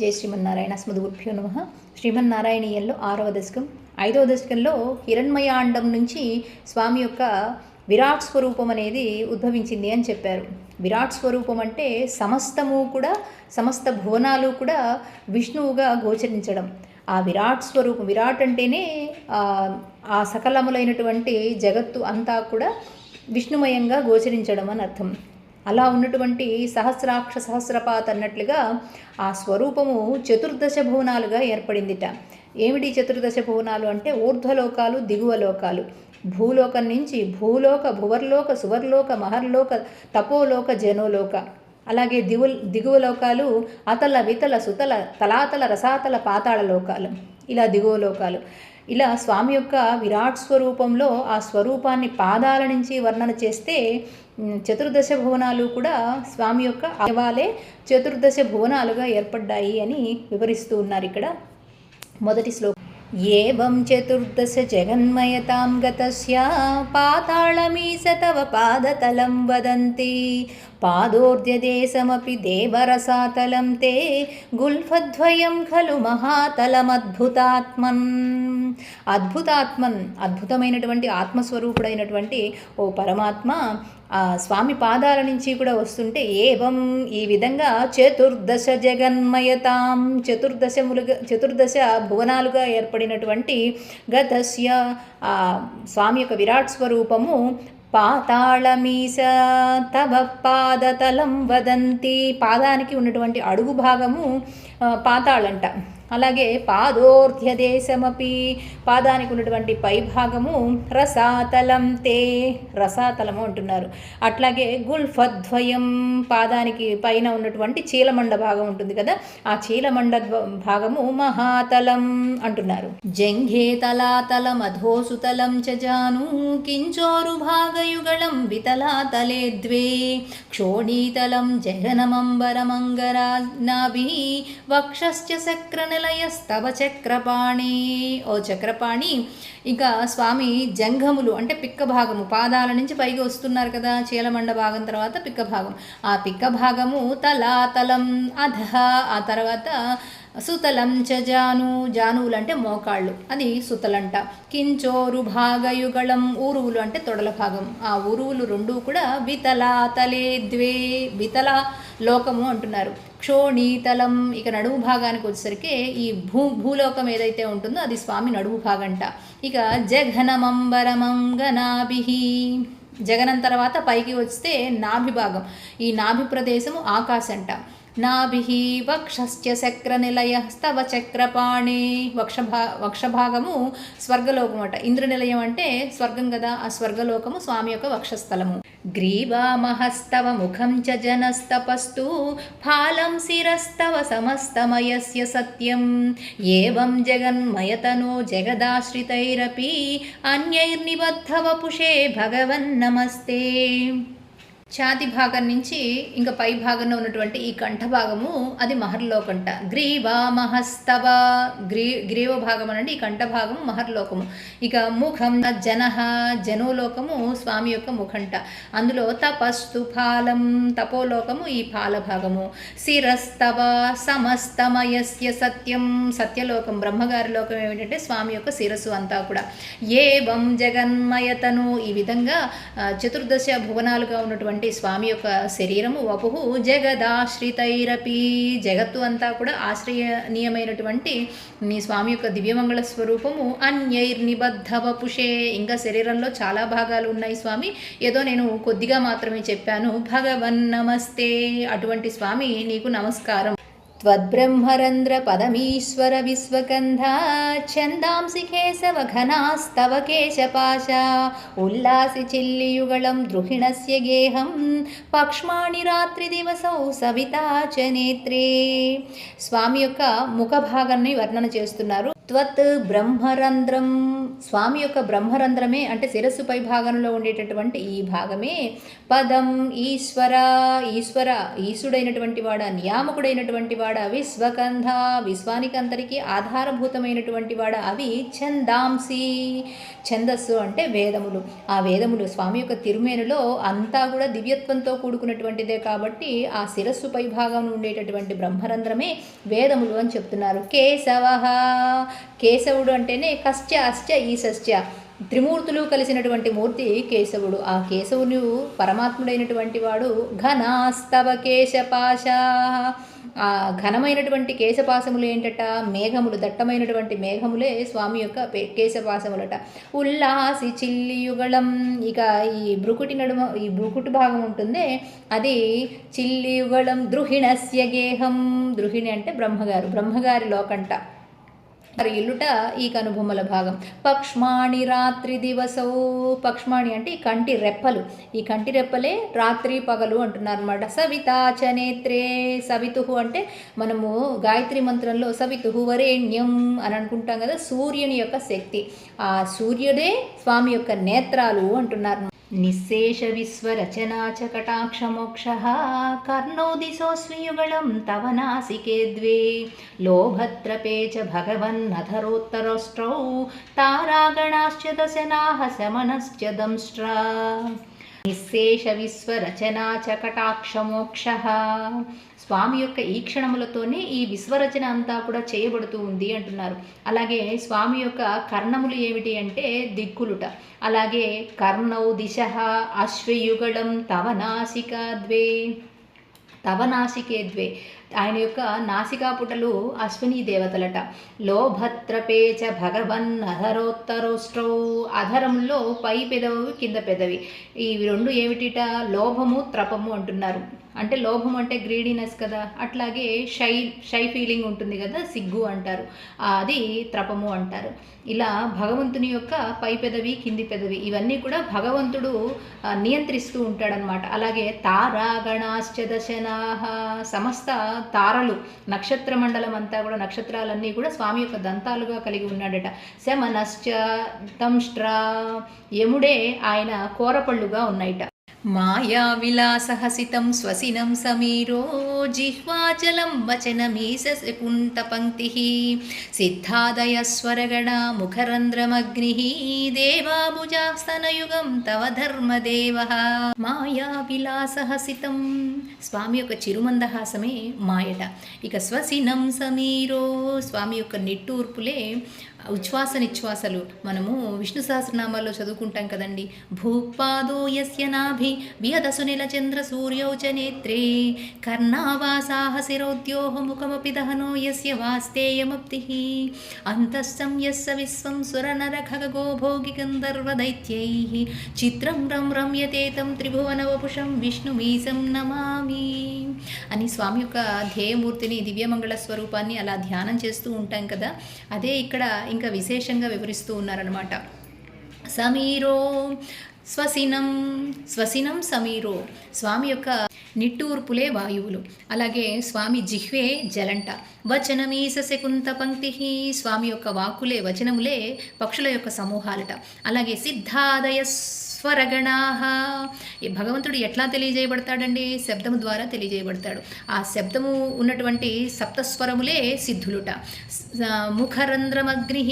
జై శ్రీమన్నారాయణ. స్మృతిగురుభ్యో నమః. శ్రీమన్నారాయణీయంలో 6వ దశకం 5వ దశకంలో హిరణ్మయాండం నుంచి స్వామి యొక్క విరాట్ స్వరూపం అనేది ఉద్భవించింది అని చెప్పారు. విరాట్ స్వరూపం అంటే సమస్తము కూడా, సమస్త భువనాలు కూడా విష్ణువుగా గోచరించడం. ఆ విరాట్ స్వరూపం, విరాట్ అంటేనే ఆ సకలములైనటువంటి జగత్తు అంతా కూడా విష్ణుమయంగా గోచరించడం అని అర్థం. అలా ఉన్నటువంటి సహస్రాక్ష సహస్రపాత్ అన్నట్లుగా ఆ స్వరూపము చతుర్దశ భువనాలుగా ఏర్పడిందిట. ఏమిటి చతుర్దశ భువనాలు అంటే ఊర్ధ్వలోకాలు, దిగువ లోకాలు. భూలోకం నుంచి భూలోక, భువర్లోక, సువర్లోక, మహర్లోక, తపోలోక, జనోలోక. అలాగే దిగువ లోకాలు అతల, వితల, సుతల, తలాతల, రసాతల, పాతాళ లోకాలు. ఇలా దిగువ లోకాలు. ఇలా స్వామి యొక్క విరాట్ స్వరూపంలో ఆ స్వరూపాన్ని పాదాల నుంచి వర్ణన చేస్తే చతుర్దశ భువనాలు కూడా స్వామి యొక్క అవయవాలే చతుర్దశ భువనాలుగా ఏర్పడ్డాయి అని వివరిస్తూ ఉన్నారు ఇక్కడ. మొదటి శ్లోకం. ఏవం చతుర్దశ జగన్మయతాం గతస్య పాతాళమీశ తవ పాదతలం వదంతి పాదోర్ధ్యదేశమపి దేవరసాతలం తే గుల్ఫద్వయం ఖలు మహాతలమద్భుతాత్మన్. అద్భుతమైనటువంటి ఆత్మస్వరూపుడైనటువంటి ఓ పరమాత్మ ఆ స్వామి పాదాల నుంచి కూడా వస్తుంటే ఏవం ఈ విధంగా చతుర్దశ జగన్మయతాం చతుర్దశ భువనాలుగా ఏర్పడినటువంటి గతస్య ఆ స్వామి యొక్క విరాట్ స్వరూపము పాతాళమీశ తవ పాదతలం వదంతి. పాదానికి ఉన్నటువంటి అడుగు భాగము పాతాళంట. అలాగే పాదోర్ధ్యదేశమపి పాదానికి ఉన్నటువంటి పై భాగము రసాతలం తే, రసాతలము అంటున్నారు. అట్లాగే గుల్ఫద్వయం పాదానికి పైన ఉన్నటువంటి చీలమండ భాగం ఉంటుంది కదా, ఆ చీలమండ భాగము మహాతలం అంటున్నారు. జంఘే తలాతలం అధోసుతలం చ జాను కించోరు భాగయుగళం వితలాతలే ద్వే క్షోణీతలం జగనమంబరమంగరా నాభి వక్షశ్చ సక్రన నిలయస్తవ చక్రపాణి. ఓ చక్రపాణి, ఇంకా స్వామి జంఘములు అంటే పిక్క భాగము, పాదాల నుంచి పైకి వస్తున్నారు కదా, చీలమండ భాగం తర్వాత పిక్క భాగం. ఆ పిక్క భాగము తలాతలం అధః, ఆ తర్వాత సుతలం చ జాను, జానువులు అంటే మోకాళ్ళు, అది సుతలంట. కించోరు భాగయుగళం, ఊరువులు అంటే తొడల భాగం. ఆ ఊరువులు రెండూ కూడా వితలాతలే ద్వే, వితల లోకము అంటున్నారు. క్షోణీతలం, ఇక నడుము భాగానికి వచ్చేసరికి ఈ భూలోకం ఏదైతే ఉంటుందో అది స్వామి నడుము భాగంట. ఇక జఘనమంబరమంగనాభి, జగనం తర్వాత పైకి వస్తే నాభి భాగం, ఈ నాభి ప్రదేశము ఆకాశంట. నాభి వక్షశ్చ చక్రనిలయ స్తవ చక్రపాణి, వక్షభాగము స్వర్గలోకం అట. ఇంద్రనిలయం అంటే స్వర్గం కదా, ఆ స్వర్గలోకము స్వామి యొక్క వక్షస్థలము. గ్రీవామహస్తవ ముఖం చ జనస్తపస్తు ఫాలం శిరస్తవ సమస్తమయస్య సత్యం ఏవం జగన్మయతనో జగదాశ్రితైరపి అన్యైర్నిబద్ధవపుషే భగవన్ నమస్తే. ఛాతి భాగం నుంచి ఇంకా పై భాగంలో ఉన్నటువంటి ఈ కంఠ భాగము అది మహర్లోకంట. గ్రీవామహస్తవ, గ్రీవ భాగం అనండి ఈ కంఠ భాగము మహర్లోకము. ఇక ముఖం జనః, జనోలోకము స్వామి యొక్క ముఖంట. అందులో తపస్తు ఫాలం, తపోలోకము ఈ ఫాల భాగము. శిరస్తవ సమస్తమయస్య సత్యం, సత్యలోకం బ్రహ్మగారి లోకం ఏమిటంటే స్వామి యొక్క శిరస్సు అంతా కూడా. ఏవం జగన్మయతను, ఈ విధంగా చతుర్దశ భువనాలుగా ఉన్నటువంటి స్వామి యొక్క శరీరము వపుహు జగదాశ్రితైరపి, జగత్తు అంతా కూడా ఆశ్రయనీయమైనటువంటి నీ స్వామి యొక్క దివ్యమంగళ స్వరూపము. అన్యైర్నిబద్ధ వపుషే, ఇంకా శరీరంలో చాలా భాగాలు ఉన్నాయి స్వామి, ఏదో నేను కొద్దిగా మాత్రమే చెప్పాను. భగవన్ నమస్తే, అటువంటి స్వామి నీకు నమస్కారం. త్వద్బ్రహ్మరంధ్ర పదమీశ్వర విశ్వకంధా ఛందాంసి కేశవ ఘనాస్తవ కేశపాశ ఉల్లాసి చిల్లియుగళం ద్రుహిణస్య గేహం పక్ష్మాణి రాత్రి దివసౌ సవితా చ నేత్రే. స్వామి యొక్క ముఖ భాగాన్ని వర్ణన చేస్తున్నారు. త్వత్ బ్రహ్మరంధ్రం, స్వామి యొక్క బ్రహ్మరంధ్రమే అంటే శిరస్సు పై భాగంలో ఉండేటటువంటి ఈ భాగమే పదం ఈశ్వర ఈశ్వర ఈశుడైనటువంటి వాడ, నియామకుడైనటువంటి వాడ, విశ్వకంధ విశ్వానికంతరికి ఆధారభూతమైనటువంటి వాడ, అవి ఛందాంసి ఛందస్సు అంటే వేదములు. ఆ వేదములు స్వామి యొక్క తిరుమేనులో అంతా కూడా దివ్యత్వంతో కూడుకున్నటువంటిదే కాబట్టి ఆ శిరస్సు పై భాగంలో ఉండేటటువంటి బ్రహ్మరంధ్రమే వేదములు అని చెప్తున్నారు. కేశవ కేశవుడు అంటేనే కశ్చ అశ్చ ఈశశ్చ త్రిమూర్తులు కలిసినటువంటి మూర్తి కేశవుడు. ఆ కేశవుని పరమాత్ముడైనటువంటి వాడు ఘనాస్తవ కేశపాశ. ఆ ఘనమైనటువంటి కేశపాశములు ఏంటట? మేఘములు, దట్టమైనటువంటి మేఘములే స్వామి యొక్క కేశపాశములట. ఉల్లాసి చిల్లియుగళం. ఇక ఈ బ్రుకుటి నడుమ ఈ బ్రుకుటి భాగం ఉంటుందే అది చిల్లియుగళం. ద్రుహిణస్య గేహం. ద్రుహిణి అంటే బ్రహ్మగారి లోకంట మరి ఇల్లుట ఈ కనుబొమ్మల భాగం. పక్ష్మాణి రాత్రి దివసౌ. పక్ష్మాణి అంటే ఈ కంటి రెప్పలు. ఈ కంటి రెప్పలే రాత్రి పగలు అంటున్నారు అనమాట. సవితాచ నేత్రే. సవితుహు అంటే మనము గాయత్రి మంత్రంలో సవితుహు వరేణ్యం అని అనుకుంటాం కదా, సూర్యుని యొక్క శక్తి. ఆ సూర్యుడే స్వామి యొక్క నేత్రాలు అంటున్నారు. నిశేష విశ్వరచనా చ కటాక్షమోక్ష కర్ణో దిశోస్మియుగళం తవ నాసికే ద్వే లోభత్రపే చ భగవన్నధరోత్తరస్ట్రౌ తారాగణాశ్చ దశనాః శమనశ్చ దంష్ట్రా. నిశేష విశ్వరచనా చ కటాక్షమోక్ష. స్వామి యొక్క ఈ క్షణములతోనే ఈ విశ్వరచన అంతా కూడా చేయబడుతూ ఉంది అంటున్నారు. అలాగే స్వామి యొక్క కర్ణములు ఏమిటి అంటే దిక్కులుట. అలాగే కర్ణౌ దిశ అశ్వయుగళం తవ నాసికా ద్వే. తవ నాసికే ద్వే. ఆయన యొక్క నాసికా పుటలు అశ్విని దేవతలట. లోభత్రపేచ భగవన్ అధరోత్తరోష్ట్రౌ. అధరంలో పై పెదవి కింద పెదవి ఇవి రెండు ఏమిటిట? లోభము త్రపము అంటున్నారు. అంటే లోభం అంటే గ్రీడీనెస్ కదా, అట్లాగే షై ఫీలింగ్ ఉంటుంది కదా, సిగ్గు అంటారు, అది త్రపము అంటారు. ఇలా భగవంతుని యొక్క పై పెదవి కింది పెదవి ఇవన్నీ కూడా భగవంతుడు నియంత్రిస్తూ ఉంటాడనమాట. అలాగే తారాగణాశ్చ దశనాః. సమస్త తారలు నక్షత్ర మండలం అంతా కూడా నక్షత్రాలన్నీ కూడా స్వామి యొక్క దంతాలుగా కలిగి ఉన్నాడట. శమనశ్చ దంష్ట్రా. యముడే ఆయన కోరపళ్ళుగా ఉన్నాయిట. మాయా విలాసహసితం స్వసినం సమీరో జిహ్వాచలం వచనమీశకుంఠ పంక్తి సిద్ధాదయస్వరగణ ముఖరంధ్రమగ్ని దేవాభుజాస్తనయుగం తవ ధర్మదేవ. మాయా విలాసహసితం. స్వామి యొక్క చిరుమందహాసమే మాయట. ఇక స్వసినం సమీరో స్వామి యొక్క నిట్టూర్పులే ఉచ్ఛ్వాస నిశ్వాసలు. మనము విష్ణు సహస్రనామాల్లో చదువుకుంటాం కదండి. భూపాదో యస్య నాభి విహదసునిల చంద్ర సూర్యౌ చ నేత్రే కర్ణావాసాహ శిరోద్యోహ ముఖమపి దహనో యస్య వాస్తేయమప్తిః అంతస్సం యస్య విశ్వం సురనర ఖగో భోగి గంధర్వ దైత్యైః చిత్రం రం రమ్యతేతం త్రిభువన వపుషం విష్ణుమీశం నమామి అని స్వామి యొక్క ధ్యేయమూర్తిని దివ్యమంగళ స్వరూపాన్ని అలా ధ్యానం చేస్తూ ఉంటాం కదా. అదే ఇక్కడ ఇంకా విశేషంగా వివరిస్తూ ఉన్నారనమాట. సమీరో స్వసినం. స్వసినం సమీరో స్వామి యొక్క నిట్టూర్పులే వాయువులు. అలాగే స్వామి జిహ్వే జలంట. వచనమీస శకుంత పంక్తి. స్వామి యొక్క వాక్కులే వచనములే పక్షుల యొక్క సమూహాలట. అలాగే సిద్ధాదయ స్వరగణాః. భగవంతుడు ఎట్లా తెలియజేయబడతాడండి? శబ్దము ద్వారా తెలియజేయబడతాడు. ఆ శబ్దము ఉన్నటువంటి సప్తస్వరములే సిద్ధులుట. ముఖరంధ్రమగ్ని.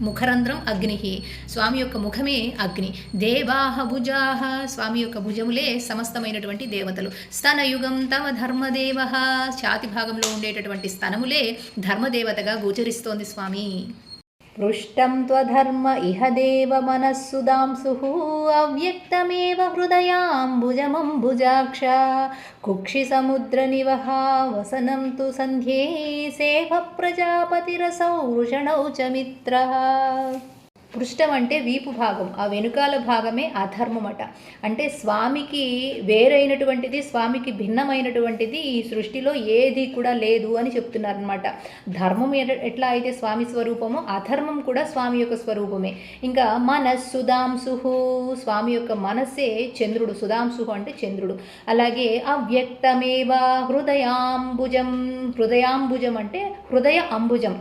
ముఖరంధ్రం అగ్ని. స్వామి యొక్క ముఖమే అగ్ని. దేవాహ భుజాహ. స్వామి యొక్క భుజములే సమస్తమైనటువంటి దేవతలు. స్తనయుగం తమ ధర్మదేవ. ఛాతి భాగంలో ఉండేటటువంటి స్తనములే ధర్మదేవతగా గోచరిస్తోంది స్వామి. పృష్టం త్వధర్మ ఇహ దేవ మనస్సుదాంసుః అవ్యక్తమేవ హృదయాంబుజమంబుజాక్ష కుక్షి సముద్ర నివహ వసనం తు సంధ్యే సేవ ప్రజాపతిరసౌ వృషణౌ చ మిత్రః. పృష్టం అంటే వీపు భాగం, ఆ వెనుకాల భాగమే అధర్మమట. అంటే స్వామికి వేరైనటువంటిది, స్వామికి భిన్నమైనటువంటిది ఈ సృష్టిలో ఏది కూడా లేదు అని చెప్తున్నారనమాట. ధర్మం ఎట్లా అయితే స్వామి స్వరూపమో అధర్మం కూడా స్వామి యొక్క స్వరూపమే. ఇంకా మనస్సుదాంసుః. స్వామి యొక్క మనస్సే చంద్రుడు. సుధాంసుః అంటే చంద్రుడు. అలాగే అవ్యక్తమేవ హృదయాంబుజం. హృదయాంబుజం అంటే హృదయ అంబుజం.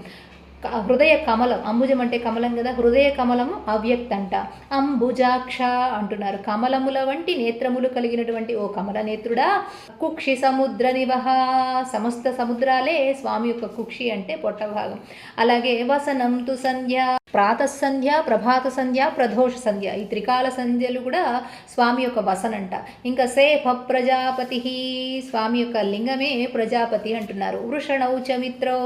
హృదయ కమలం, అంబుజం అంటే కమలం కదా, హృదయ కమలము అవ్యక్తంట. అంబుజాక్ష అంటున్నారు. కమలముల వంటి నేత్రములు కలిగినటువంటి ఓ కమల నేత్రుడా, కుక్షి సముద్ర నివహ, సమస్త సముద్రాలే స్వామి యొక్క కుక్షి అంటే పొట్ట భాగం. అలాగే వసనం తు సంధ్య, ప్రాతఃసంధ్య, ప్రభాత సంధ్య, ప్రదోష సంధ్య, ఈ త్రికాల సంధ్యలు కూడా స్వామి యొక్క వసనంట. ఇంకా సేఫ ప్రజాపతి, స్వామి యొక్క లింగమే ప్రజాపతి అంటున్నారు. వృషణౌ చ మిత్రౌ,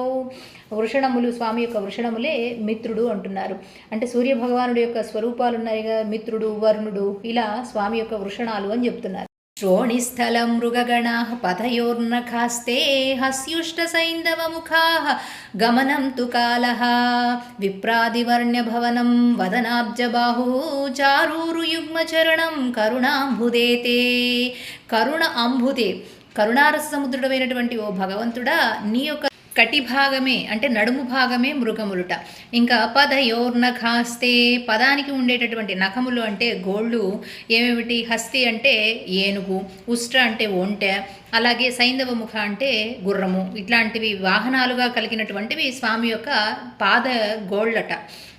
వృషణములు స్వామి యొక్క వృషణములే మిత్రుడు అంటున్నారు. అంటే సూర్యభగవానుడి యొక్క స్వరూపాలు ఉన్నాయిగా, మిత్రుడు, వరుణుడు, ఇలా స్వామి యొక్క వృషణాలు అని చెప్తున్నారు. శ్రోణిస్థలం మృగగణా పథయోర్నఖాస్తే హస్యుష్టసైంధవముఖా గమనం తు కాలః విప్రాదివర్ణ్యభవనం వదనాబ్జబాహు చారూరుయుగ్మచరణం కరుణాంబుదేతే. కరుణ అంబుదే, కరుణారస సముద్రుడమైనటువంటి ఓ భగవంతుడా, నీ యొక్క కటి భాగమే అంటే నడుము భాగమే మృగములుట. ఇంకా పదయోర్నఖాస్తే, పదానికి ఉండేటటువంటి నఖములు అంటే గోళ్ళు ఏమేమిటి, హస్తి అంటే ఏనుగు, ఉష్ట్ర అంటే ఒంటె, అలాగే సైంధవ ముఖ అంటే గుర్రము, ఇట్లాంటివి వాహనాలుగా కలిగినటువంటివి స్వామి యొక్క పాద గోళ్ళట.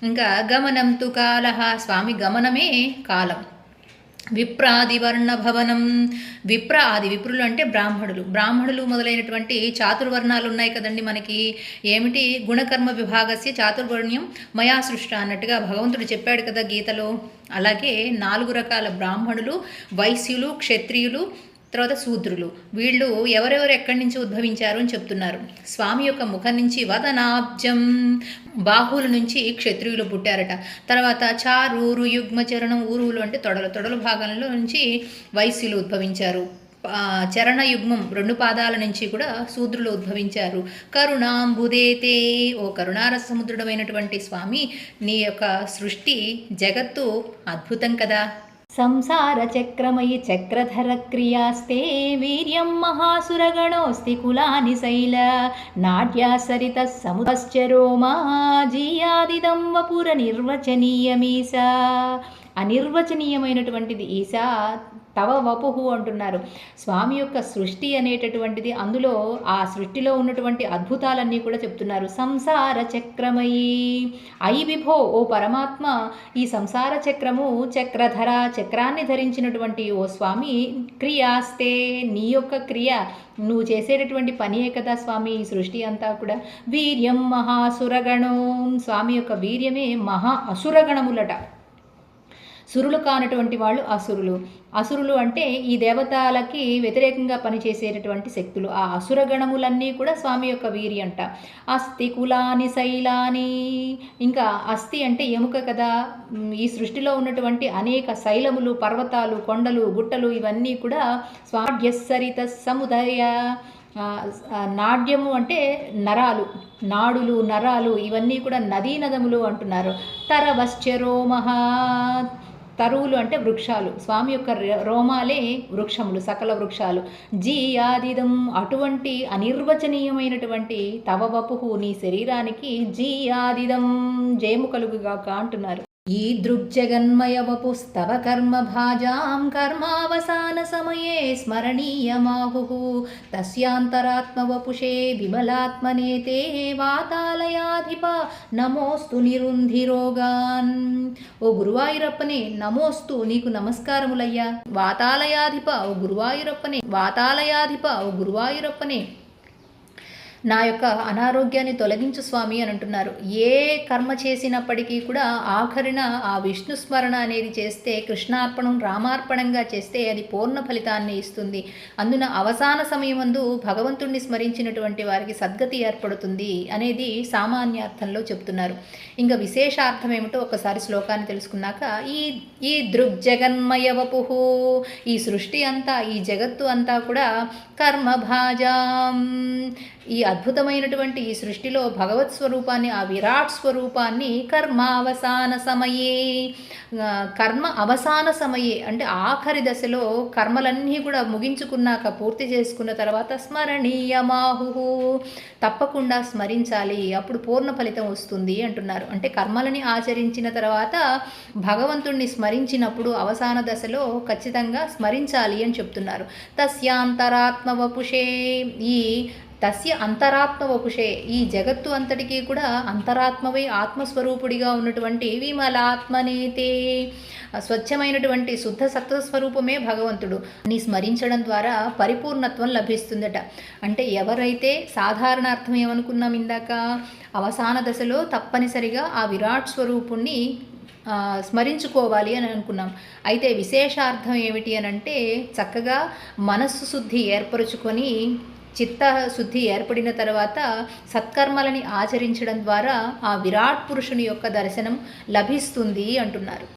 ఇంకా గమనం తు కాలః, స్వామి గమనమే కాలం. విప్రాదివర్ణ భవనం, విప్ర ఆది, విప్రులు అంటే బ్రాహ్మణులు మొదలైనటువంటి చాతుర్వర్ణాలు ఉన్నాయి కదండి మనకి. ఏమిటి, గుణకర్మ విభాగస్య చాతుర్వర్ణ్యం మయా సృష్ట అన్నట్టుగా భగవంతుడు చెప్పాడు కదా గీతలో. అలాగే 4 రకాల బ్రాహ్మణులు, వైశ్యులు, క్షత్రియులు, తర్వాత శూద్రులు, వీళ్ళు ఎవరెవరు ఎక్కడి నుంచి ఉద్భవించారు అని చెప్తున్నారు. స్వామి యొక్క ముఖం నుంచి వదనాబ్జం, బాహువుల నుంచి క్షత్రియులు పుట్టారట. తర్వాత చారూరు యుగ్మచరణం, ఊరువులు అంటే తొడల భాగంలో నుంచి వైశ్యులు ఉద్భవించారు. చరణ యుగ్మం 2 పాదాల నుంచి కూడా శూద్రులు ఉద్భవించారు. కరుణాంబుదేతే, ఓ కరుణారస సముద్రుడమైనటువంటి స్వామి, నీ యొక్క సృష్టి జగత్తు అద్భుతం కదా. సంసార చక్రమయి చక్రధర క్రియాస్తే వీర్యం మహాసురగణోస్తి కులాని శైల నాట్యాసరిత సముదశ్చరోమా జీయాదిదం వపుర నిర్వచనీయమీస. అనిర్వచనీయమైనటువంటిది ఈశా తవ వపుహు అంటున్నారు. స్వామి యొక్క సృష్టి అనేటటువంటిది, అందులో ఆ సృష్టిలో ఉన్నటువంటి అద్భుతాలన్నీ కూడా చెప్తున్నారు. సంసార చక్రమయి, అయి విభో, ఓ పరమాత్మ, ఈ సంసార చక్రము చక్రధర, చక్రాన్ని ధరించినటువంటి ఓ స్వామి, క్రియాస్తే, నీ యొక్క క్రియ, నువ్వు చేసేటటువంటి పనియే కదా స్వామి ఈ సృష్టి అంతా కూడా. వీర్యం మహాసురగణం, స్వామి యొక్క వీర్యమే మహా అసురగణములట. సురులు కానటువంటి వాళ్ళు అసురులు. అసురులు అంటే ఈ దేవతలకి వ్యతిరేకంగా పనిచేసేటటువంటి శక్తులు. ఆ అసురగణములన్నీ కూడా స్వామి యొక్క వీరి అంట. అస్థి కులాని శైలాని, ఇంకా అస్థి అంటే ఎముక కదా. ఈ సృష్టిలో ఉన్నటువంటి అనేక శైలములు, పర్వతాలు, కొండలు, గుట్టలు, ఇవన్నీ కూడా స్వాఢ్యసరిత సముదయ. నాడ్యము అంటే నరాలు, నాడులు, నరాలు, ఇవన్నీ కూడా నదీ నదములు అంటున్నారు. తరవశ్చరోమహ, తరువులు అంటే వృక్షాలు, స్వామి యొక్క రోమాలే వృక్షములు, సకల వృక్షాలు. జీయాదిదం, అటువంటి అనిర్వచనీయమైనటువంటి తవ వపుహు, నీ శరీరానికి జీయాదిదం జయము కలుగుగాక అంటున్నారు. ఈ దృగ్జగన్మయ వపుస్తవ కర్మ భాజాం కర్మావసాన సమయే స్మరణీయమాహు తస్యాంతరాత్మ వపుషే విమలాత్మనేతే వాతాలయాధిప నమోస్తు నిరుంధిరోగాన్. ఓ గురువాయూరప్పనే నమోస్తు, నీకు నమస్కారములయ్యా. వాతాలయాధిప, ఓ గురువాయూరప్పనే, వాతాలయాధిప, ఓ గురువాయూరప్పనే, నా యొక్క అనారోగ్యాన్ని తొలగించు స్వామి అని అంటున్నారు. ఏ కర్మ చేసినప్పటికీ కూడా ఆఖరిన ఆ విష్ణు స్మరణ అనేది చేస్తే, కృష్ణార్పణం రామార్పణంగా చేస్తే అది పూర్ణ ఫలితాన్ని ఇస్తుంది. అందున అవసాన సమయమందు భగవంతుణ్ణి స్మరించినటువంటి వారికి సద్గతి ఏర్పడుతుంది అనేది సామాన్యార్థంలో చెప్తున్నారు. ఇంకా విశేషార్థం ఏమిటో ఒకసారి శ్లోకాన్ని తెలుసుకున్నాక, ఈ దృగ్జగన్మయ వపుహు, ఈ సృష్టి అంతా, ఈ జగత్తు అంతా కూడా కర్మభాజాం, ఈ అద్భుతమైనటువంటి ఈ సృష్టిలో భగవత్ స్వరూపాన్ని, ఆ విరాట్ స్వరూపాన్ని కర్మావసాన సమయే, కర్మ అవసాన సమయే అంటే ఆఖరి దశలో కర్మలన్నీ కూడా ముగించుకున్నాక, పూర్తి చేసుకున్న తర్వాత స్మరణీయమాహు, తప్పకుండా స్మరించాలి, అప్పుడు పూర్ణ ఫలితం వస్తుంది అంటున్నారు. అంటే కర్మలని ఆచరించిన తర్వాత భగవంతుణ్ణి స్మరించినప్పుడు అవసాన దశలో ఖచ్చితంగా స్మరించాలి అని చెప్తున్నారు. తస్యాంతరాత్మ వపుషే, ఈ తస్య అంతరాత్మ వపుషే, ఈ జగత్తు అంతటికీ కూడా అంతరాత్మవై ఆత్మస్వరూపుడిగా ఉన్నటువంటి విమలాత్మనేతే, స్వచ్ఛమైనటువంటి శుద్ధ సత్వస్వరూపమే భగవంతుడు. ని స్మరించడం ద్వారా పరిపూర్ణత్వం లభిస్తుందట. అంటే ఎవరైతే సాధారణ అర్థం ఏమనుకున్నాం ఇందాక, అవసాన దశలో తప్పనిసరిగా ఆ విరాట్ స్వరూపుణ్ణి స్మరించుకోవాలి అని అనుకున్నాం. అయితే విశేషార్థం ఏమిటి అని అంటే, చక్కగా మనస్సు శుద్ధి ఏర్పరుచుకొని చిత్తశుద్ధి ఏర్పడిన తర్వాత సత్కర్మలని ఆచరించడం ద్వారా ఆ విరాట్ పురుషుని యొక్క దర్శనం లభిస్తుంది అంటున్నారు.